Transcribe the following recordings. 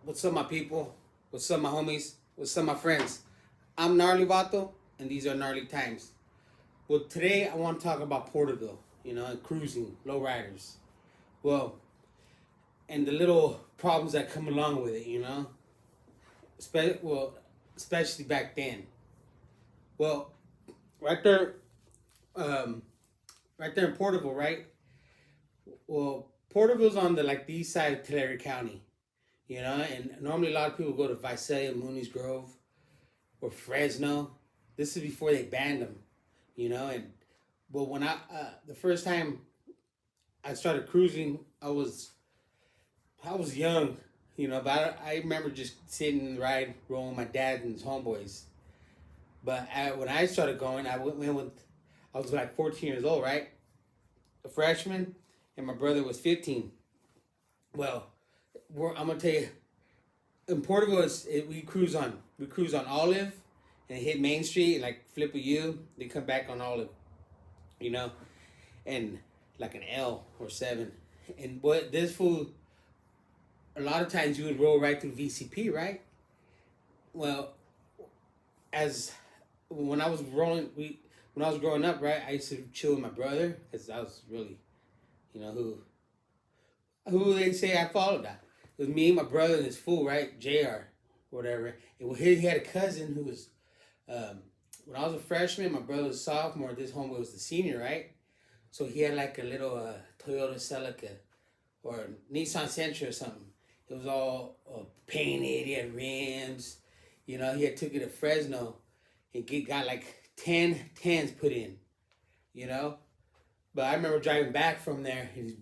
What's up, my people? What's up, my homies? What's up, my friends? I'm Gnarly Vato, and these are Gnarly Times. Well, today I want to talk about Porterville, and cruising, lowriders. Well, and the little problems that come along with it, well, especially back then. Well, right there, um, right there in Porterville, right? Well, Porterville's on the east side of Tulare County, and normally a lot of people go to Visalia, Mooney's Grove, or Fresno. This is before they banned them, and but when the first time I started cruising, I was young, but I remember just sitting in the ride, rolling with my dad and his homeboys. But when I started going, went with, I was like 14 years old, right? A freshman, and my brother was 15. Well, I'm gonna tell you, in Porterville, we cruise on Olive, and hit Main Street, like flip a U, then come back on Olive, you know, and like an L or seven. And what this fool, a lot of times you would roll right through VCP, right? Well, as when I was rolling, when I was growing up, right, I used to chill with my brother because I was really, who they say I followed that. It was me, my brother, and this fool, right, Jr. Whatever. And he had a cousin who was, when I was a freshman, my brother was a sophomore. This homeboy was the senior, right? So he had like a little Toyota Celica or Nissan Sentra or something. It was all painted. He had rims. He had took it to Fresno and got like 10 tens put in. You know, but I remember driving back from there and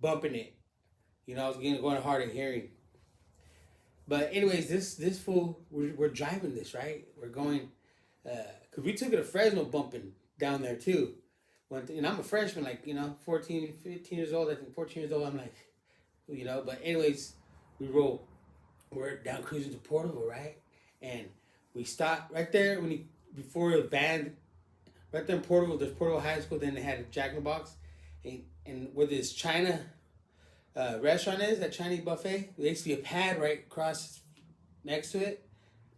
bumping it. I was going hard of hearing. But anyways, this fool, we're driving this, right? We're going, because we took it to Fresno bumping down there too. And I'm a freshman, 14, 15 years old. I think 14 years old. I'm like, but anyways, we're down cruising to Porterville, right? And we stopped right there before the band, right there in Porterville, there's Porterville High School, then they had a Jack in the Box. And where this China restaurant is, that Chinese buffet, there used to be a pad right across next to it,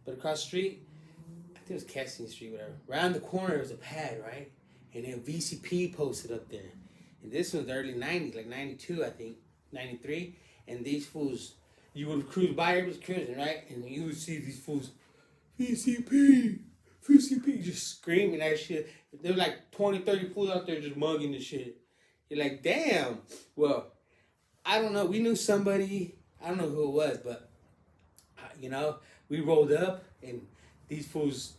but across the street, I think it was Cassidy Street, whatever. Around the corner, there was a pad, right? And then VCP posted up there. And this was the early 90s, like 92, I think, 93. And these fools, you would cruise by, everybody's cruising, right? And you would see these fools, VCP, VCP, just screaming that shit. There were like 20, 30 fools out there just mugging the shit. You're like, damn. Well, I don't know. We knew somebody. I don't know who it was, but we rolled up and these fools,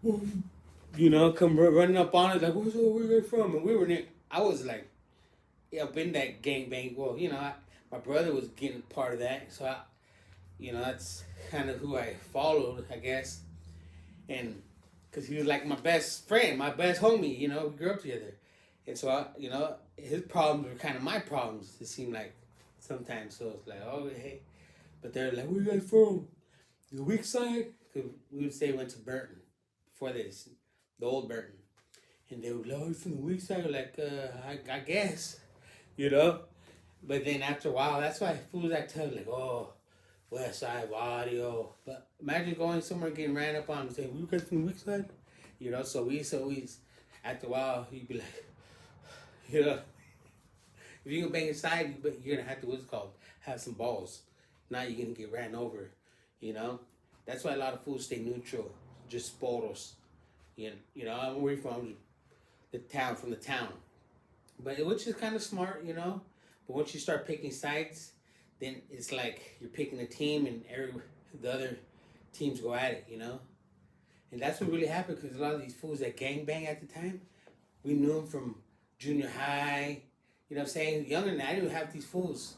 come running up on us like, "Where's where you from?" And we were near. I was like, up in that gangbang. Well, my brother was getting part of that, so that's kind of who I followed, I guess, and because he was like my best friend, my best homie. We grew up together. And so, his problems were kind of my problems, it seemed like sometimes. So it's like, oh, hey. But they're like, where you guys from? The weak side? Because we would say we went to Burton before this, the old Burton. And they would like, oh, you from the weak side? We're like, I guess, But then after a while, that's why fools act tough, like, oh, West Side Audio. But imagine going somewhere and getting ran up on and saying, you guys from the weak side? So we, after a while, you'd be like, if you can bang inside, you're gonna have to what's called have some balls. Now you're gonna get ran over. That's why a lot of fools stay neutral, just sporos. I'm away from the town, but which is kind of smart, But once you start picking sides, then it's like you're picking a team, and the other teams go at it, And that's what really happened because a lot of these fools that gangbang at the time, we knew them from junior high, what I'm saying? Younger than that, I didn't have these fools.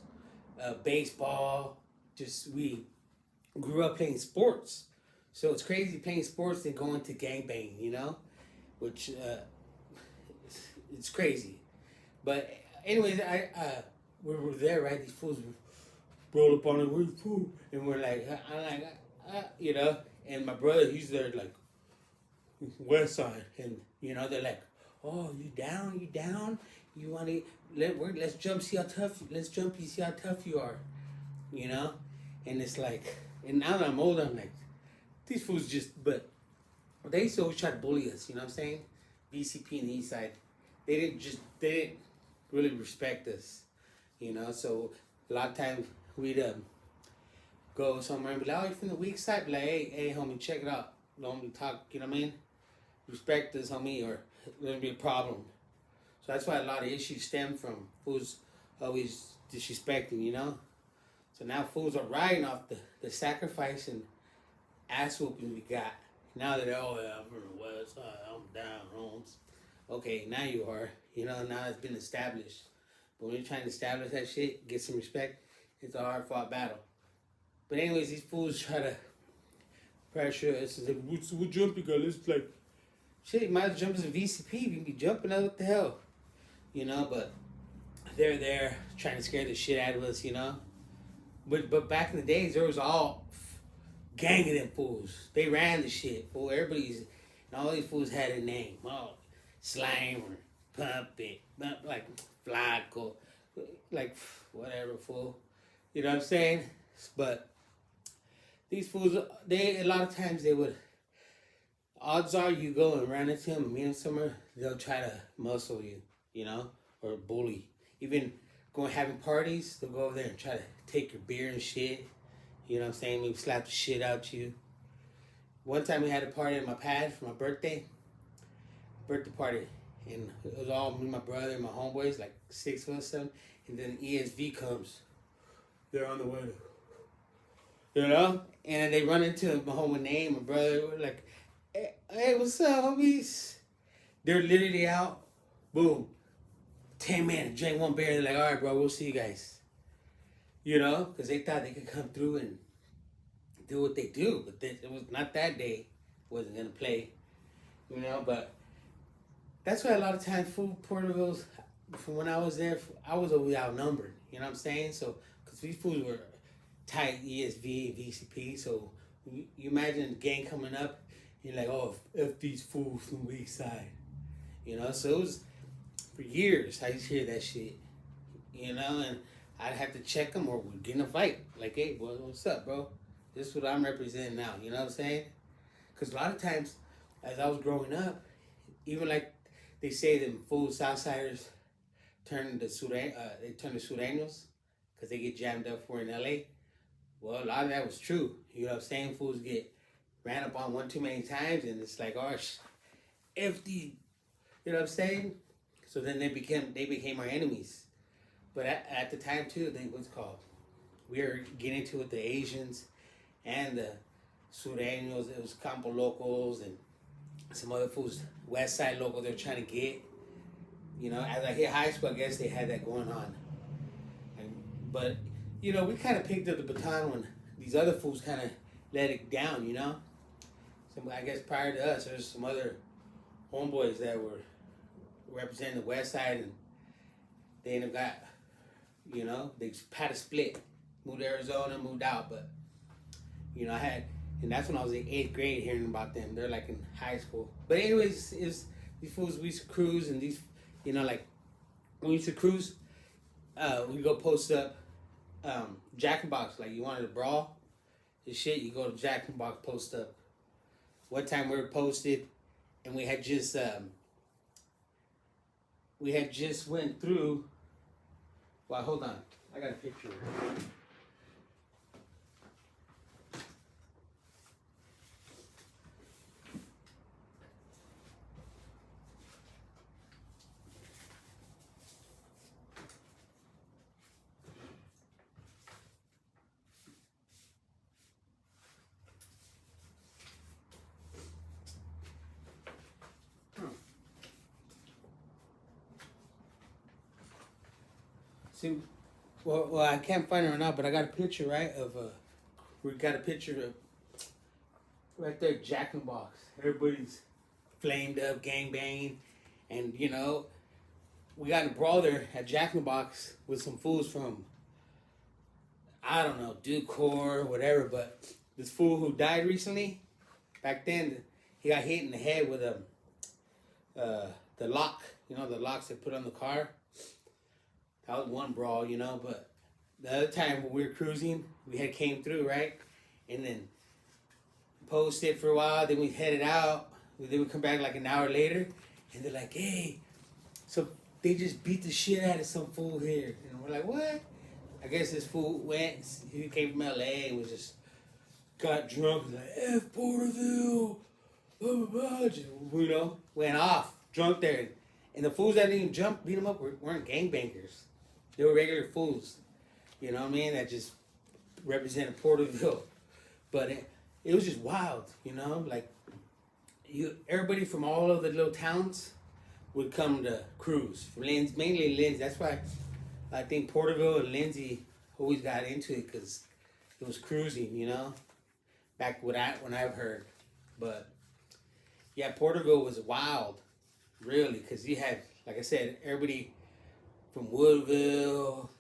Baseball, we grew up playing sports. So it's crazy playing sports and going to gangbang, which it's crazy. But anyways, we were there, right? These fools roll up on it, we're fool. And we're like, I'm like, and my brother, he's there like, West Side. And, they're like, oh, you down? You want to let's jump, see how tough. Let's jump, you see how tough you are. you know? And it's like, and now that I'm older, I'm like, these fools just, but they used to always try to bully us, you know what I'm saying? VCP and the East Side, they didn't really respect us, you know? So a lot of times we'd go somewhere and be like, oh, you're from the weak side? Be like, hey, homie, check it out. Don't be talk, you know what I mean? Respect us, homie, or there'll be a problem. So that's why a lot of issues stem from fools always disrespecting, you know? So now fools are riding off the sacrifice and ass whooping we got. Now that they're, oh, yeah, I'm from the West Side, I'm down, Holmes. Okay, now you are. You know, now it's been established. But when you're trying to establish that shit, get some respect, it's a hard fought battle. But anyways, these fools try to pressure us and say, what jump you got? Let's like, shit, you might as well jump as a VCP. You can be jumping out, what the hell? You know, but they're there trying to scare the shit out of us, you know? But back in the days, there was all gang of them fools. They ran the shit, fool. Everybody's, and all these fools had a name. Oh, Slimer, Pump It, like Flaco, like whatever, fool. You know what I'm saying? But these fools, a lot of times they would, odds are you go and run into them, meet them somewhere, they'll try to muscle you, you know, or bully. Even going having parties, they'll go over there and try to take your beer and shit. You know what I'm saying? Maybe slap the shit out you. One time we had a party at my pad for my birthday party, and it was all me, my brother, and my homeboys, like 6 of us, 7. And then ESV comes. They're on the way, you know? And they run into my homie name, my brother. We're like, hey, what's up, homies? They're literally out. Boom. 10 minutes, drink one beer. They're like, all right, bro, we'll see you guys. You know? Because they thought they could come through and do what they do. But it was not that day. Wasn't going to play. You know? But that's why a lot of times Porterville's, from when I was there, I was always outnumbered. You know what I'm saying? So, because these fools were tight ESV, VCP. So, you imagine the gang coming up. You're like, oh, F these fools from the East Side. You know? So, it was, for years, I used to hear that shit. You know? And I'd have to check them or we'd get in a fight. Like, hey, boy, what's up, bro? This is what I'm representing now. You know what I'm saying? Because a lot of times, as I was growing up, even like they say them full Southsiders turn to Sureños because they get jammed up for in LA. Well, a lot of that was true. You know what I'm saying? Fools get ran up on one too many times and it's like, oh, F the, you know what I'm saying? So then they became our enemies. But at the time too, we were getting into it with the Asians and the Sureños. It was Campo Locals and some other fools, West Side local they're trying to get. You know, as I hit high school, I guess they had that going on. But, you know, we kind of picked up the baton when these other fools kind of let it down, you know? So I guess prior to us, there's some other homeboys that were representing the West Side and they ended up got, you know, they had a split. Moved to Arizona, moved out, but, you know, and that's when I was in 8th grade hearing about them. They're like in high school. But anyways, these fools, we used to cruise and these, you know, like, when we used to cruise, we'd go post up Jack in Box. Like, you wanted to brawl and shit, you go to Jack in Box, post up. One time we were posted and we had just went through, well, hold on. I got a picture. See, well, I can't find it right now, but I got a picture, right, we got a picture of, right there, Jack in the Box. Everybody's flamed up, gang banging, and, you know, we got a brawl there at Jack in the Box with some fools from, I don't know, Ducor, whatever, but this fool who died recently, back then, he got hit in the head with the lock, you know, the locks they put on the car. That was one brawl, you know, but the other time when we were cruising, we had came through, right? And then posted for a while, then we headed out. Then we come back like an hour later, and they're like, hey, so they just beat the shit out of some fool here. And we're like, what? I guess this fool went, he came from LA and was just, got drunk, like, F Porterville, blah, blah, blah. Just, went off, drunk there. And the fools that didn't even jump, beat them up, weren't gangbangers. They were regular fools, you know what I mean? That just represented Porterville. But it was just wild, like, everybody from all of the little towns would come to cruise. From mainly Lindsay. That's why I think Porterville and Lindsay always got into it, because it was cruising, back when I've heard. But yeah, Porterville was wild, really, because you had, like I said, everybody from Woodville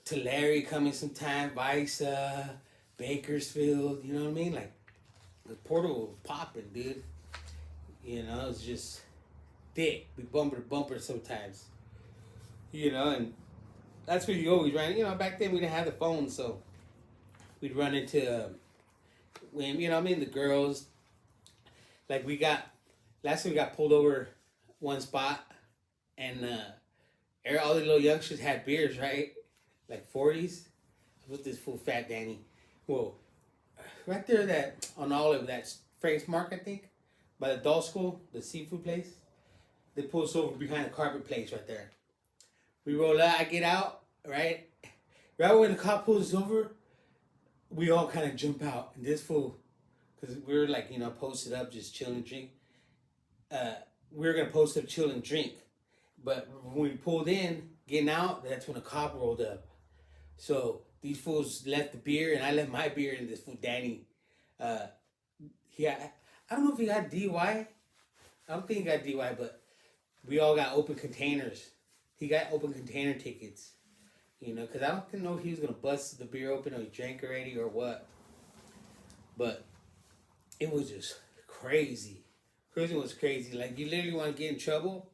to Larry coming sometime, Visa, Bakersfield, you know what I mean? Like, the Porterville was popping, dude. It was just thick. We bumper to bumper sometimes. And that's where you always ran. Back then we didn't have the phone, so we'd run into when the girls. Like last time we got pulled over one spot, and all the little youngsters had beers, right? Like 40s. With this fool Fat Danny. Well, right there that on Olive, that's Frank's Mark, I think, by the doll school, the seafood place. They pull us over behind the carpet place right there. We roll out, I get out, right? Right when the cop pulls us over, we all kind of jump out. And this fool, because we were like, posted up, just chill and drink. We were going to post up, chill and drink. But when we pulled in, getting out, that's when the cop rolled up. So these fools left the beer, and I left my beer, and this fool, Danny, I don't know if he got DUI. I don't think he got DUI, but we all got open containers. He got open container tickets, because I don't know if he was going to bust the beer open or he drank already or what. But it was just crazy. Cruising was crazy. Like, you literally want to get in trouble,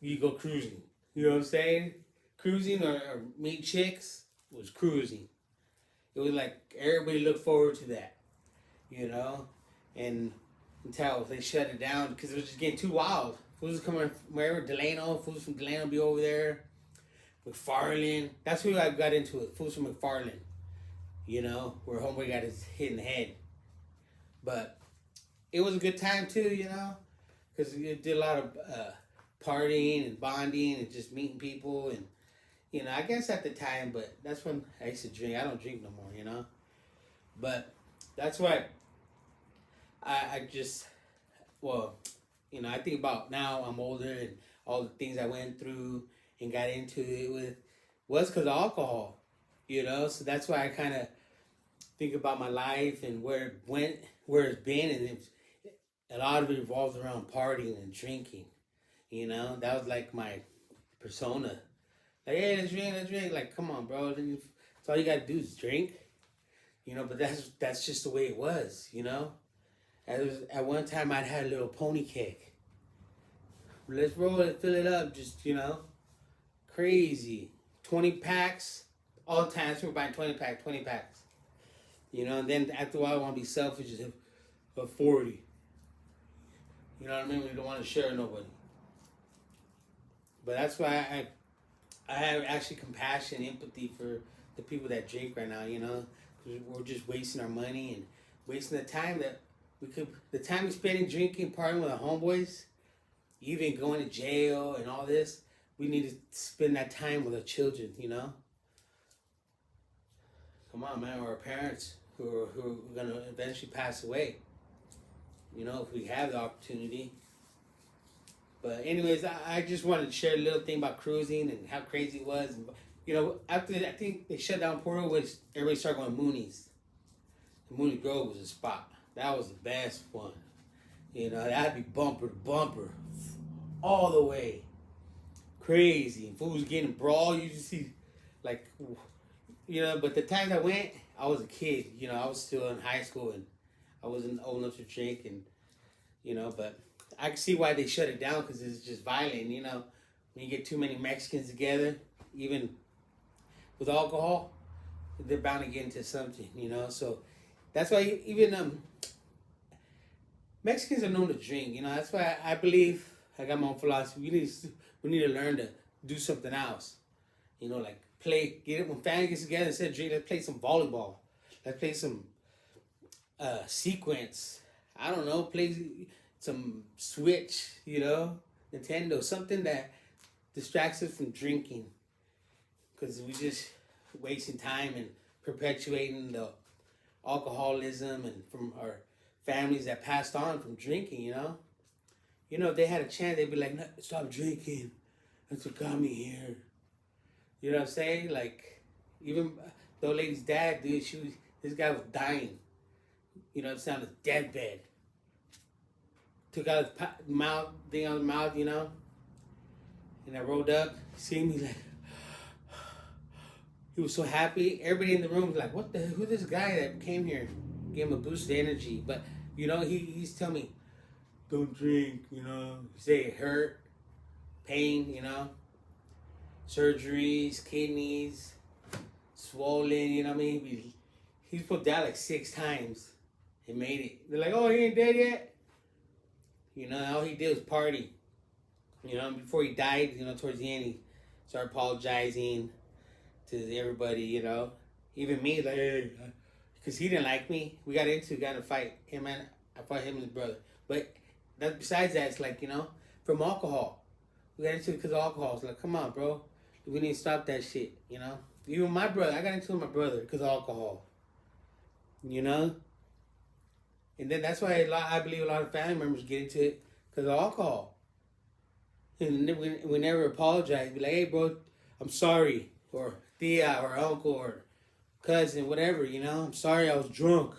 you go cruising. You know what I'm saying? Cruising or meet chicks was cruising. It was like everybody looked forward to that, and until they shut it down because it was just getting too wild. Fools was coming from wherever, Delano, fools from Delano be over there. McFarland, that's who I got into it. Fools from McFarland, where homeboy got his hit in the head. But it was a good time too, because we did a lot of partying and bonding and just meeting people and. I guess at the time, but that's when I used to drink. I don't drink no more, But that's why I just, I think about now I'm older and all the things I went through and got into it with was because of alcohol, So that's why I kind of think about my life and where it went, where it's been, and a lot of it revolves around partying and drinking, That was like my persona. Like, hey, let's drink. Like, come on, bro. That's all you gotta do is drink. But that's just the way it was, At one time, I'd had a little pony keg. Let's roll it, fill it up, just, crazy. 20 packs, all the time. So we're buying 20 packs. And then after a while, I want to be selfish, just have 40. You know what I mean? We don't want to share nobody. But that's why I have actually compassion, empathy for the people that drink right now, because we're just wasting our money and wasting the time that the time we spend in drinking, partying with our homeboys, even going to jail and all this, we need to spend that time with our children, Come on, man, or our parents who are going to eventually pass away, if we have the opportunity. But anyways, I just wanted to share a little thing about cruising and how crazy it was. And, after I think they shut down Porterville, everybody started going to Mooney's. Mooney Grove was a spot. That was the best one. That'd be bumper to bumper. All the way. Crazy. And fools getting brawl. You just see, like, but the times I went, I was a kid. I was still in high school and I wasn't old enough to drink. And, but I can see why they shut it down because it's just violent, When you get too many Mexicans together, even with alcohol, they're bound to get into something, you know. So that's why even Mexicans are known to drink, you know. That's why I believe I got my own philosophy. We need to learn to do something else, you know, like play. Get it when family gets together instead of drink. Let's play some volleyball. Let's play some sequence. I don't know. Play some Switch, you know, Nintendo, something that distracts us from drinking, because we just wasting time and perpetuating the alcoholism and from our families that passed on from drinking, you know. You know, if they had a chance, they'd be like, no, stop drinking. That's what got me here. You know what I'm saying? Like, even the old lady's dad, dude, this guy was dying. You know, it's on his deathbed. Took out his mouth, thing out of his mouth, you know. And I rolled up, see me like, he was so happy. Everybody in the room was like, what the, who's this guy that came here? Gave him a boost of energy. But, you know, he's telling me, don't drink, you know. Say it hurt, pain, you know. Surgeries, kidneys, swollen, you know what I mean? He's put down like 6 times. He made it. They're like, oh, he ain't dead yet? You know, all he did was party. You know, before he died, you know, towards the end, he started apologizing to everybody, you know. Even me, like, hey, because he didn't like me. We got in a fight. Him and I fought him and his brother. But that, besides that, it's like, you know, from alcohol. We got into it because of alcohol. It's like, come on, bro. We need to stop that shit, you know. Even my brother, I got into it with my brother because of alcohol. You know? And then that's why I believe a lot of family members get into it because of alcohol. And we never apologize. Be like, hey, bro, I'm sorry. Or tia, or uncle, or cousin, whatever, you know. I'm sorry I was drunk.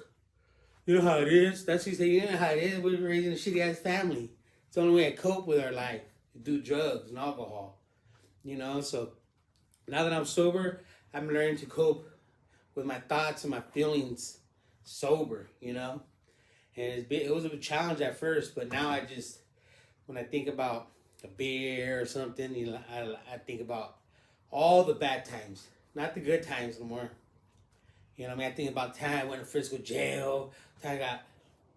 You know how it is? That's what you say. You know how it is? We're raising a shitty-ass family. It's the only way to cope with our life. Do drugs and alcohol. You know, so now that I'm sober, I'm learning to cope with my thoughts and my feelings sober, you know. And it was a challenge at first, but now I just, when I think about a beer or something, you know, I think about all the bad times, not the good times no more. You know what I mean? I think about time I went to physical jail, time I got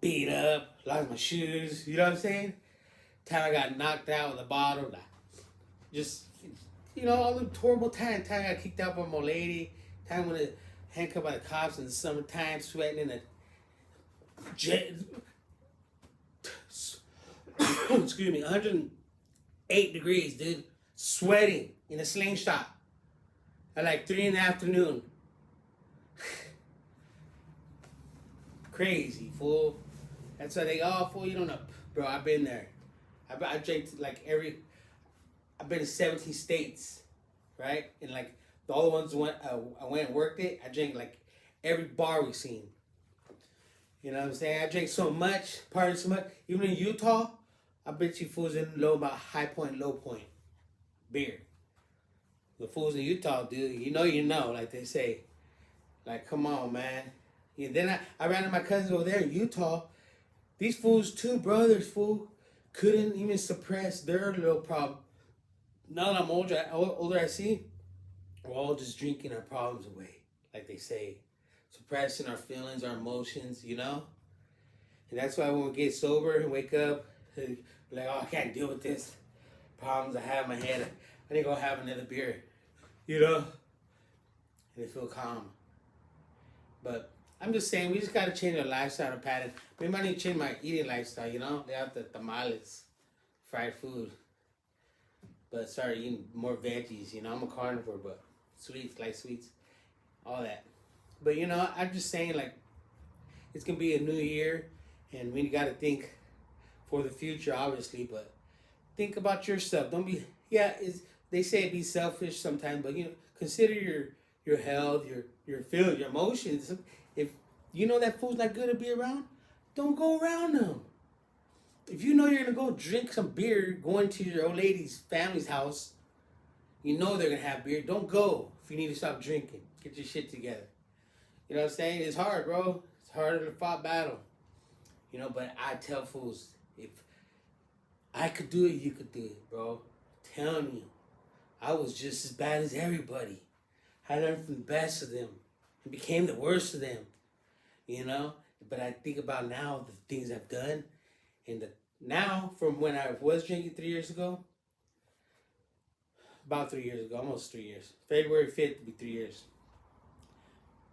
beat up, lost my shoes, you know what I'm saying? Time I got knocked out with a bottle, like, just, you know, all the horrible time. Time I got kicked out by my lady, time when I handcuffed by the cops in the summertime, sweating in a excuse me, 108 degrees, dude, sweating in a slingshot at like 3 in the afternoon. Crazy, fool. That's why they, oh, fool, you don't know. Bro, I've been there. I drank like I've been in 17 states, right? And like the other ones I went and worked it, I drank like every bar we seen. You know what I'm saying? I drank so much, partied so much. Even in Utah, I bet you fools didn't know about high point, low point beer. The fools in Utah, dude, you know, like they say. Like, come on, man. Yeah, then I ran into my cousins over there in Utah. These fools, 2 brothers, fool, couldn't even suppress their little problem. Now that I'm older I see, we're all just drinking our problems away, like they say. Suppressing our feelings, our emotions, you know? And that's why when we get sober and wake up, like, oh, I can't deal with this problems I have in my head. I need to go have another beer, you know? And feel calm. But I'm just saying, we just got to change our lifestyle pattern. Maybe I need to change my eating lifestyle, you know? They have the tamales, fried food. But start eating more veggies, you know? I'm a carnivore, but sweets, light sweets, all that. But, you know, I'm just saying, like, it's going to be a new year, and we got to think for the future, obviously, but think about yourself. Don't be, they say be selfish sometimes, but, you know, consider your health, your feelings, your emotions. If you know that fool's not good to be around, don't go around them. If you know you're going to go drink some beer, going to your old lady's family's house, you know they're going to have beer, don't go if you need to stop drinking. Get your shit together. You know what I'm saying? It's hard, bro. It's harder to fight battle. You know, but I tell fools, if I could do it, you could do it, bro. I'm telling you. I was just as bad as everybody. I learned from the best of them. It became the worst of them, you know. But I think about now the things I've done, and now from when I was drinking 3 years ago, about 3 years ago, almost 3 years. February 5th will be 3 years.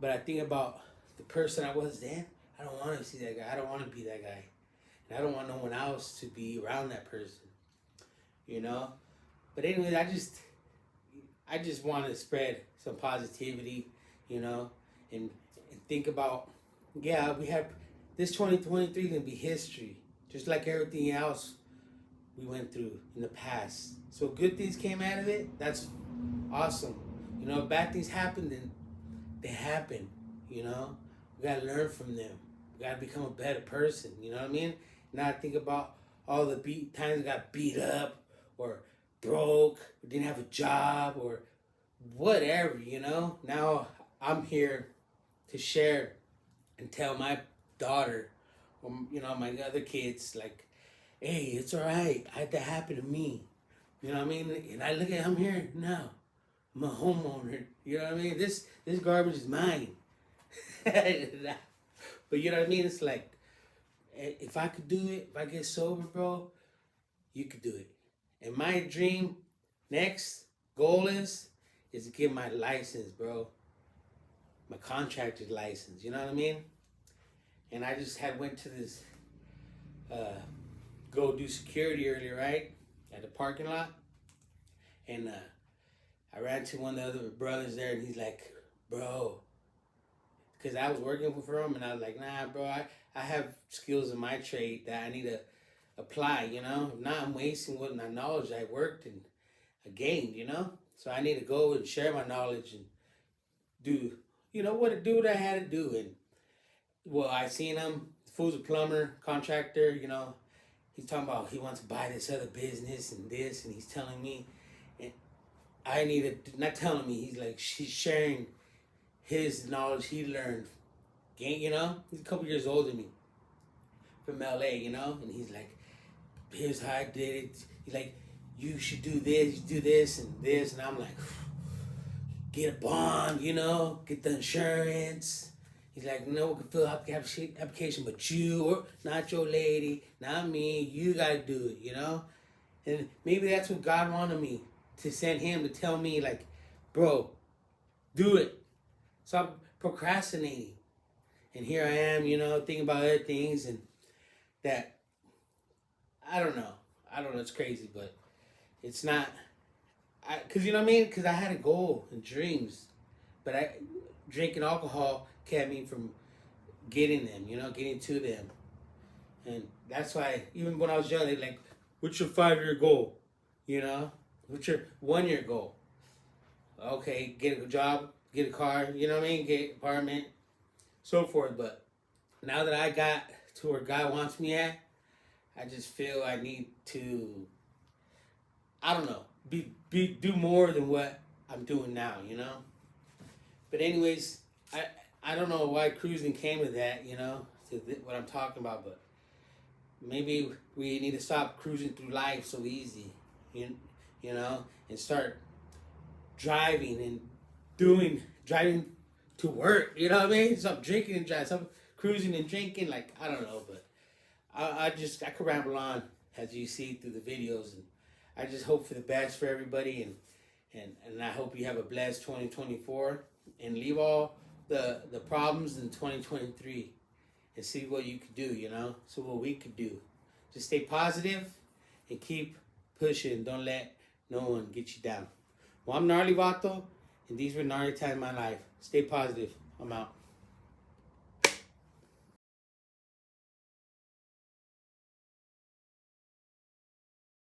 But I think about the person I was then. I don't want to see that guy. I don't want to be that guy. And I don't want no one else to be around that person, you know. But anyways, I just want to spread some positivity, you know, and think about, yeah, we have this 2023 gonna be history, just like everything else we went through in the past. So good things came out of it. That's awesome. You know, if bad things happen, then they happen. You know, we gotta learn from them. We gotta become a better person. You know what I mean? Now I think about all the times I got beat up or broke, or didn't have a job, or whatever. You know. Now I'm here to share and tell my daughter, or you know, my other kids, like, hey, it's all right. I had that happen to me. You know what I mean? And I look at, I'm here now. I'm a homeowner. You know what I mean? This garbage is mine. But you know what I mean? It's like, if I could do it, if I get sober, bro, you could do it. And my dream, next goal is to get my license, bro. My contractor's license. You know what I mean? And I just went to this, go do security earlier, right? At the parking lot. And I ran to one of the other brothers there, and he's like, bro, because I was working for him, and I was like, nah, bro, I have skills in my trade that I need to apply, you know? If not, I'm wasting what my knowledge I worked and I gained, you know? So I need to go and share my knowledge and do, you know, what I had to do. And, well, I seen him, the fool's a plumber, contractor, you know? He's talking about he wants to buy this other business and this, and he's telling me, and I need to, not telling me, he's like, she's sharing his knowledge he learned. You know, he's a couple years older than me, from LA, you know, and he's like, here's how I did it. He's like, you should do this, and I'm like, get a bond, you know, get the insurance. He's like, no one can fill out the application but you, or not your lady, not me. You gotta do it, you know? And maybe that's what God wanted me to send him to tell me, like, bro, do it. Stop procrastinating. And here I am, you know, thinking about other things, and that, I don't know, it's crazy, but it's not, because you know what I mean? Because I had a goal and dreams, but drinking alcohol kept me from getting them, you know, getting to them. And that's why, even when I was young, they're like, what's your 5-year goal? You know? What's your 1-year goal? Okay, get a job, get a car, you know what I mean? Get an apartment, so forth. But now that I got to where God wants me at, I just feel I need to, I don't know, do more than what I'm doing now, you know? But anyways, I don't know why cruising came to that, you know, to what I'm talking about, but maybe we need to stop cruising through life so easy, you know, and start driving to work, you know what I mean? Stop drinking and driving, stop cruising and drinking, like, I don't know, but I could ramble on, as you see through the videos, and I just hope for the best for everybody, and I hope you have a blessed 2024, and leave all the problems in 2023, and see what you could do, you know? So what we could do. Just stay positive and keep pushing. Don't let no one get you down. Well, I'm Gnarly Vato, and these were gnarly times in my life. Stay positive. I'm out.